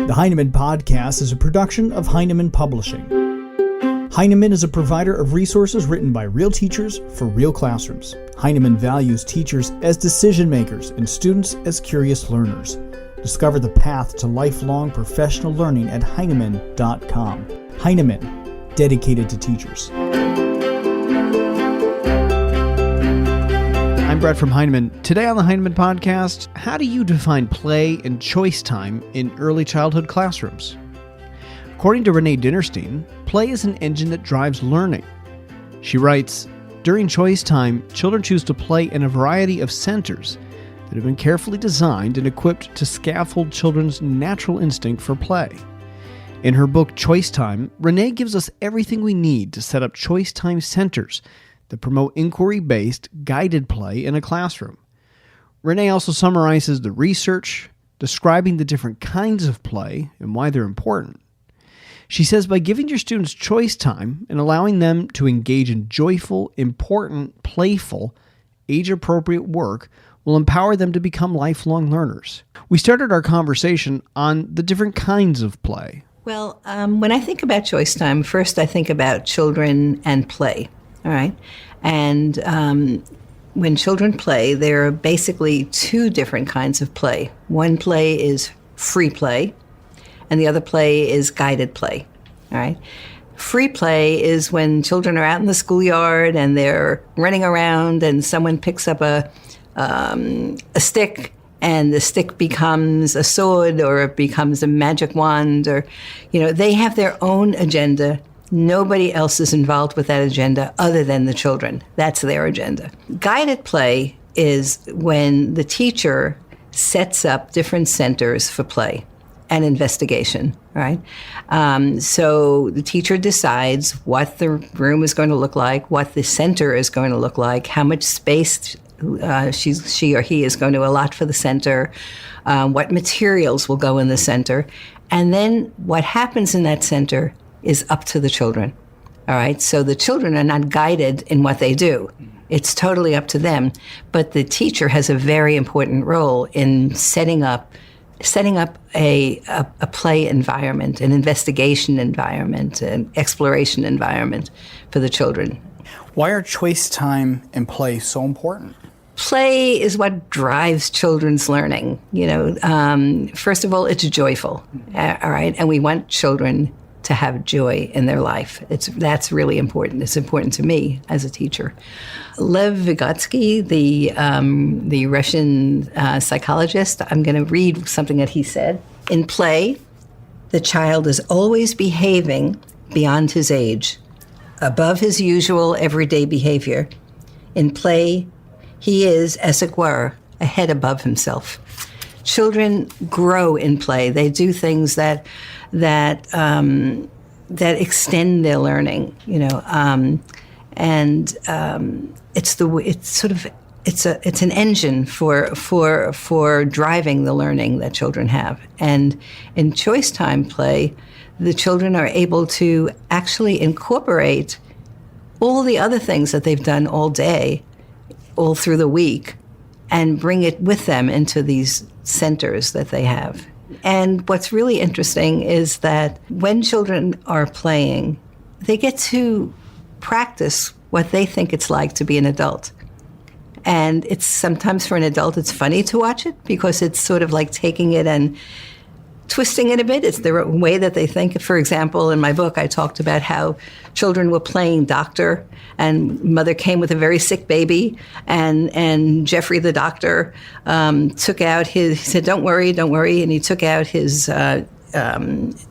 The Heinemann Podcast is a production of Heinemann Publishing. Heinemann is a provider of resources written by real teachers for real classrooms. Heinemann values teachers as decision makers and students as curious learners. Discover the path to lifelong professional learning at Heinemann.com. Heinemann, dedicated to teachers. I'm Brett from Heinemann. Today on the Heinemann Podcast, how do you define play and choice time in early childhood classrooms? According to Renée Dinnerstein, play is an engine that drives learning. She writes, during choice time, children choose to play in a variety of centers that have been carefully designed and equipped to scaffold children's natural instinct for play. In her book, Choice Time, Renée gives us everything we need to set up choice time centers that promote inquiry-based, guided play in a classroom. Renée also summarizes the research, describing the different kinds of play and why they're important. She says by giving your students choice time and allowing them to engage in joyful, important, playful, age-appropriate work will empower them to become lifelong learners. We started our conversation on the different kinds of play. Well, when I think about choice time, first I think about children and play. All right. And when children play, there are basically two different kinds of play. One play is free play, and the other play is guided play. All right. Free play is when children are out in the schoolyard and they're running around and someone picks up a stick and the stick becomes a sword or it becomes a magic wand, or, they have their own agenda. Nobody else is involved with that agenda other than the children. That's their agenda. Guided play is when the teacher sets up different centers for play and investigation, right? So the teacher decides what the room is going to look like, what the center is going to look like, how much space she or he is going to allot for the center, what materials will go in the center, and then what happens in that center is up to the children. All right. So the children are not guided in what they do. It's totally up to them. But the teacher has a very important role in setting up a play environment, an investigation environment, an exploration environment for the children. Why are choice time and play so important? Play is what drives children's learning. First of all, it's joyful. All right. And we want children to have joy in their life. That's really important. It's important to me as a teacher. Lev Vygotsky, the Russian psychologist, I'm going to read something that he said. In play, the child is always behaving beyond his age, above his usual everyday behavior. In play, he is, as it were, a head above himself. Children grow in play. They do things that extend their learning, it's an engine for driving the learning that children have. And in choice time play, the children are able to actually incorporate all the other things that they've done all day, all through the week, and bring it with them into these centers that they have. And what's really interesting is that when children are playing, they get to practice what they think it's like to be an adult. And it's sometimes for an adult, it's funny to watch it because it's sort of like taking it and twisting it a bit. It's the way that they think. For example, in my book, I talked about how children were playing doctor, and mother came with a very sick baby, and Jeffrey, the doctor, took out he said, don't worry, and he took out his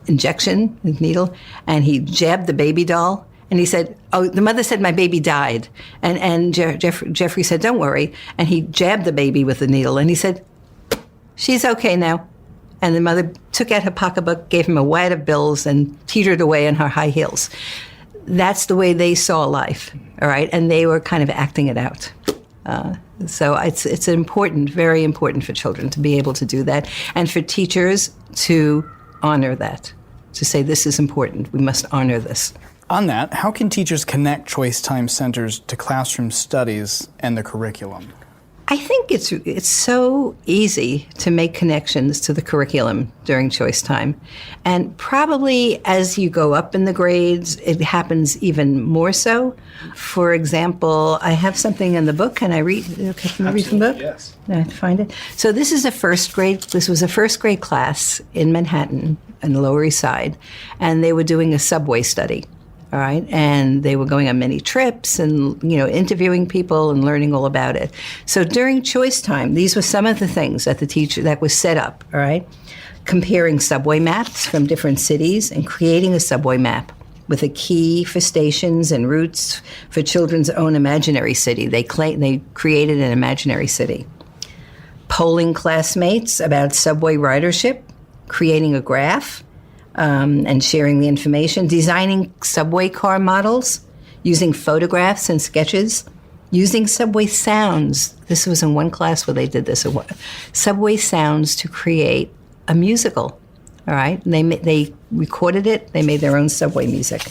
injection, his needle, and he jabbed the baby doll. And he said, oh, the mother said my baby died. And Jeffrey said, don't worry. And he jabbed the baby with the needle, and he said, she's okay now. And the mother took out her pocketbook, gave him a wad of bills, and teetered away in her high heels. That's the way they saw life, all right? And they were kind of acting it out. So it's important, very important for children to be able to do that, and for teachers to honor that, to say this is important, we must honor this. On that, how can teachers connect choice time centers to classroom studies and the curriculum? I think it's so easy to make connections to the curriculum during choice time. And probably as you go up in the grades, it happens even more so. For example, I have something in the book. Can I read? Okay, can I read from the book? Yes. I have to find it. So this was a first grade class in Manhattan on the Lower East Side, and they were doing a subway study. All right, and they were going on many trips and, interviewing people and learning all about it. So during choice time, these were some of the things that was set up, all right? Comparing subway maps from different cities and creating a subway map with a key for stations and routes for children's own imaginary city. They created an imaginary city. Polling classmates about subway ridership, creating a graph, and sharing the information, designing subway car models, using photographs and sketches, using subway sounds. This was in one class where they did this. Subway sounds to create a musical. All right, they recorded it. They made their own subway music.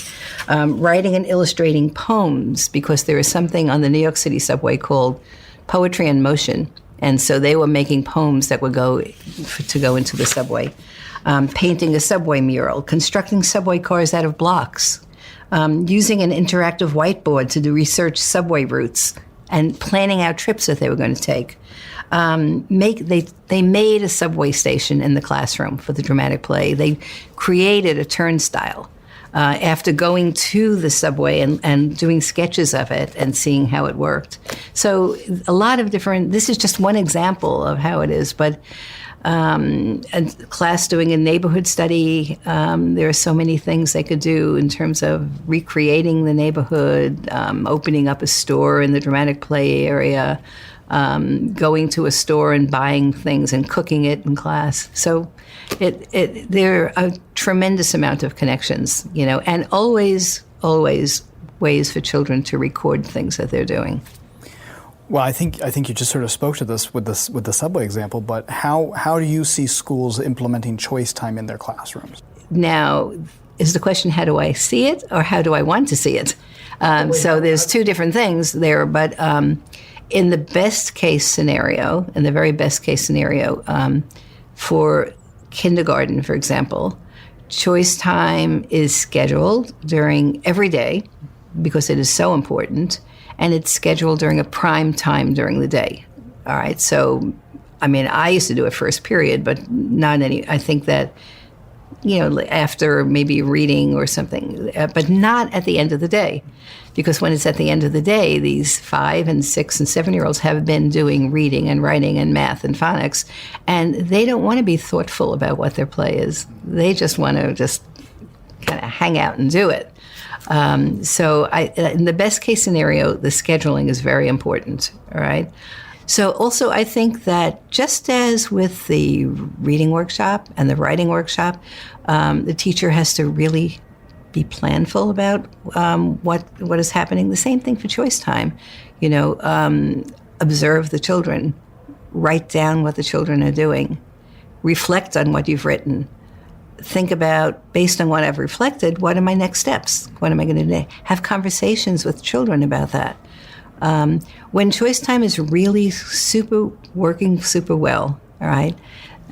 Writing and illustrating poems, because there is something on the New York City subway called poetry in motion, and so they were making poems that would go into the subway. Painting a subway mural, constructing subway cars out of blocks, using an interactive whiteboard to do research subway routes, and planning out trips that they were going to take. They made a subway station in the classroom for the dramatic play. They created a turnstile after going to the subway and doing sketches of it and seeing how it worked. So a lot of this is just one example of how it is, but a class doing a neighborhood study, there are so many things they could do in terms of recreating the neighborhood, opening up a store in the dramatic play area, going to a store and buying things and cooking it in class. So there are a tremendous amount of connections, and always ways for children to record things that they're doing. Well, I think you just sort of spoke to this with the subway example, but how do you see schools implementing choice time in their classrooms? Now, is the question, how do I see it or how do I want to see it? So there's two different things there, but in the best case scenario, in the very best case scenario, for kindergarten, for example, choice time is scheduled during every day because it is so important. And it's scheduled during a prime time during the day. All right. So, I used to do it first period, but I think that, after maybe reading or something, but not at the end of the day. Because when it's at the end of the day, these 5 and 6 and 7-year-olds have been doing reading and writing and math and phonics, and they don't want to be thoughtful about what their play is. They just want to just kind of hang out and do it. So in the best case scenario, the scheduling is very important, all right? So also I think that just as with the reading workshop and the writing workshop, the teacher has to really be planful about what is happening. The same thing for choice time. Observe the children, write down what the children are doing, reflect on what you've written. Think about, based on what I've reflected, what are my next steps? What am I going to do? Have conversations with children about that. When choice time is really working super well, all right?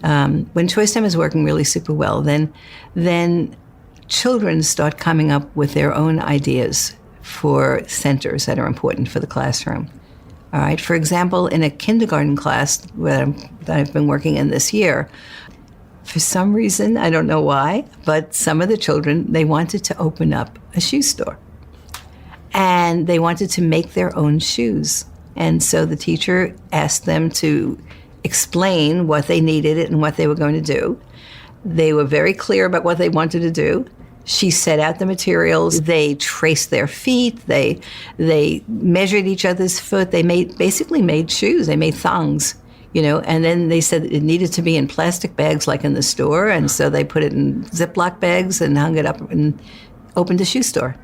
When choice time is working really super well, then children start coming up with their own ideas for centers that are important for the classroom. All right. For example, in a kindergarten class that I've been working in this year, for some reason, I don't know why, but some of the children, they wanted to open up a shoe store. And they wanted to make their own shoes. And so the teacher asked them to explain what they needed and what they were going to do. They were very clear about what they wanted to do. She set out the materials. They traced their feet. They measured each other's foot. They basically made shoes. They made thongs. And then they said it needed to be in plastic bags like in the store, and so they put it in Ziploc bags and hung it up and opened a shoe store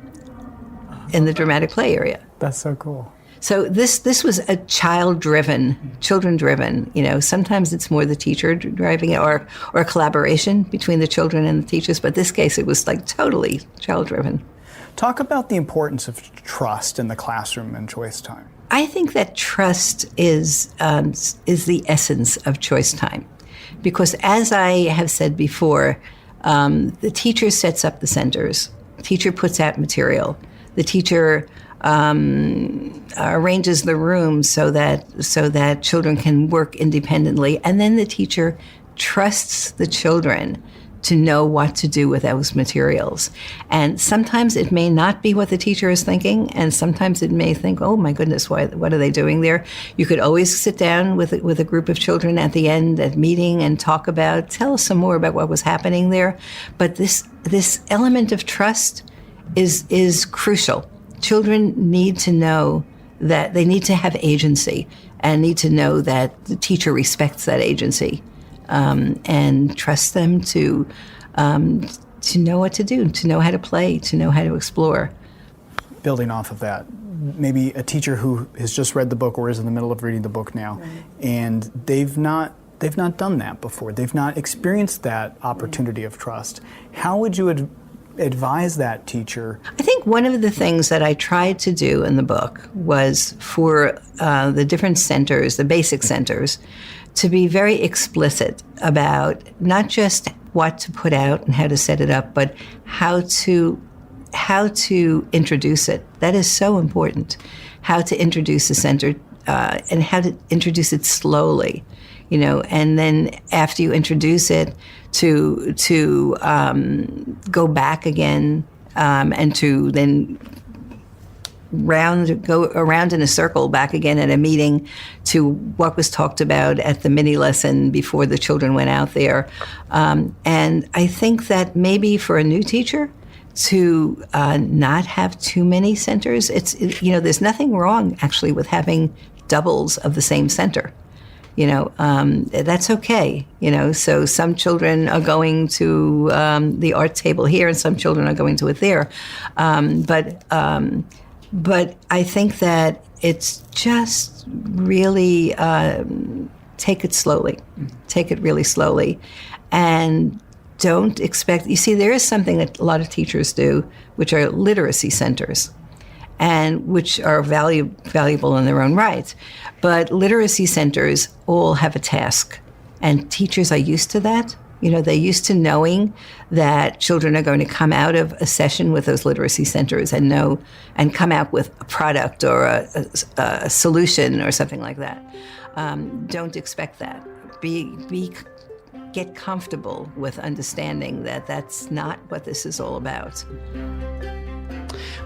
in the dramatic play area. That's so cool. So this was a children-driven. Sometimes it's more the teacher driving it or a collaboration between the children and the teachers, but this case it was like totally child-driven. Talk about the importance of trust in the classroom and choice time. I think that trust is the essence of choice time, because as I have said before, the teacher sets up the centers. The teacher puts out material. The teacher arranges the room so that children can work independently, and then the teacher trusts the children to know what to do with those materials. And sometimes it may not be what the teacher is thinking, and sometimes it may think, oh my goodness, what are they doing there? You could always sit down with a group of children at the end at meeting and tell us some more about what was happening there. But this element of trust is crucial. Children need to know that they need to have agency and need to know that the teacher respects that agency. And trust them to know what to do, to know how to play, to know how to explore. Building off of that, maybe a teacher who has just read the book or is in the middle of reading the book now, right, and they've not done that before. They've not experienced that opportunity of trust. How would you advise that teacher? I think one of the things that I tried to do in the book was for the different centers, the basic centers, to be very explicit about not just what to put out and how to set it up, but how to introduce it. That is so important. How to introduce a center and how to introduce it slowly, and then after you introduce it, to go back again and to then go around in a circle back again at a meeting to what was talked about at the mini lesson before the children went out there. And I think that maybe for a new teacher to not have too many centers, there's nothing wrong actually with having doubles of the same center. That's okay. So some children are going to the art table here and some children are going to it there. But I think that it's just really take it slowly. Take it really slowly. And don't expect... You see, there is something that a lot of teachers do, which are literacy centers, and which are valuable in their own right. But literacy centers all have a task, and teachers are used to that. They're used to knowing that children are going to come out of a session with those literacy centers and come out with a product or a solution or something like that. Don't expect that. Get comfortable with understanding that that's not what this is all about.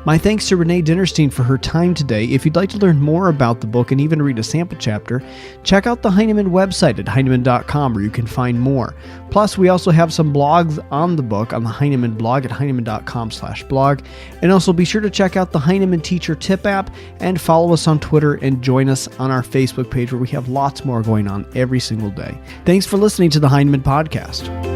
My thanks to Renée Dinnerstein for her time today. If you'd like to learn more about the book and even read a sample chapter, check out the Heinemann website at heinemann.com, where you can find more. Plus, we also have some blogs on the book on the Heinemann blog at heinemann.com/blog. And also be sure to check out the Heinemann Teacher Tip app and follow us on Twitter and join us on our Facebook page, where we have lots more going on every single day. Thanks for listening to the Heinemann Podcast.